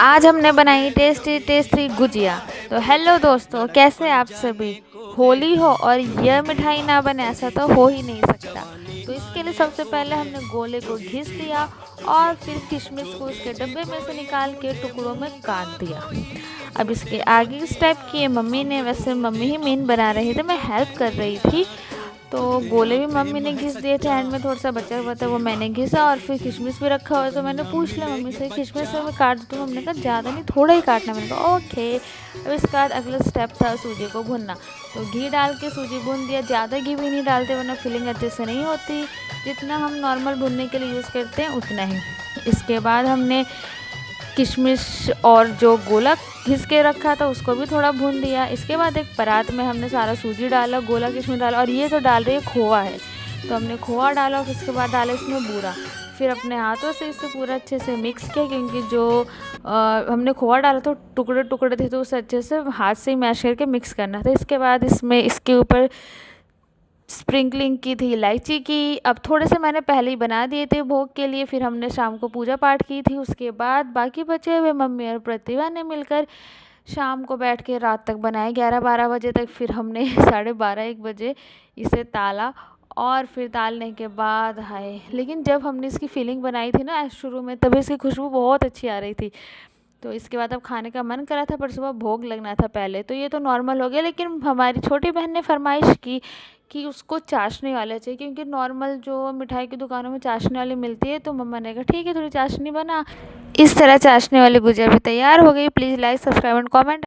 आज हमने बनाई टेस्टी टेस्टी गुजिया। तो हेलो दोस्तों, कैसे आप सभी। होली हो और यह मिठाई ना बने ऐसा तो हो ही नहीं सकता। तो इसके लिए सबसे पहले हमने गोले को घिस दिया और फिर किशमिश को उसके डब्बे में से निकाल के टुकड़ों में काट दिया। अब इसके आगे स्टेप किए मम्मी ने। वैसे मम्मी ही मेन बना रही थी, मैं हेल्प कर रही थी। तो गोले भी मम्मी ने घिस दिए थे, एंड में थोड़ा सा बचा हुआ था वो मैंने घिसा। और फिर किशमिश भी रखा हुआ, तो मैंने पूछ लिया मम्मी से किशमिश से मैं काट दूँ। मम्मी ने कहा ज़्यादा नहीं, थोड़ा ही काटना। मैंने कहा ओके। अब इसके बाद अगला स्टेप था सूजी को भुनना। तो घी डाल के सूजी भून दिया। ज़्यादा घी भी नहीं डालते वरना फिलिंग अच्छे से नहीं होती। जितना हम नॉर्मल भुनने के लिए यूज़ करते हैं उतना ही। इसके बाद हमने किशमिश और जो गोला घिस के रखा था उसको भी थोड़ा भून दिया। इसके बाद एक परात में हमने सारा सूजी डाला, गोला किशमिश डाला, और ये जो डाल रही है खोआ है। तो हमने खोआ डाला और उसके बाद डाला इसमें बूरा। फिर अपने हाथों से इसे पूरा अच्छे से मिक्स किया, क्योंकि जो हमने खोआ डाला तो टुकड़े टुकड़े थे, तो उसे अच्छे से हाथ से ही मैश करके मिक्स करना था। इसके बाद इसमें इसके ऊपर स्प्रिंकलिंग की थी इलायची की। अब थोड़े से मैंने पहले ही बना दिए थे भोग के लिए। फिर हमने शाम को पूजा पाठ की थी। उसके बाद बाकी बचे हुए मम्मी और प्रतिभा ने मिलकर शाम को बैठ के रात तक बनाए, 11-12 बजे तक। फिर हमने 12:30-1 बजे इसे ताला। और फिर तालने के बाद हाय, लेकिन जब हमने इसकी फिलिंग बनाई थी ना शुरू में, तभी इसकी खुशबू बहुत अच्छी आ रही थी। तो इसके बाद अब खाने का मन करा था, पर सुबह भोग लगना था पहले। तो ये तो नॉर्मल हो गया, लेकिन हमारी छोटी बहन ने फरमाइश की कि उसको चाशनी वाला चाहिए, क्योंकि नॉर्मल जो मिठाई की दुकानों में चाशनी वाली मिलती है। तो मम्मा ने कहा ठीक है, थोड़ी चाशनी बना। इस तरह चाशनी वाली गुजिया भी तैयार हो गई। Please like, subscribe and comment.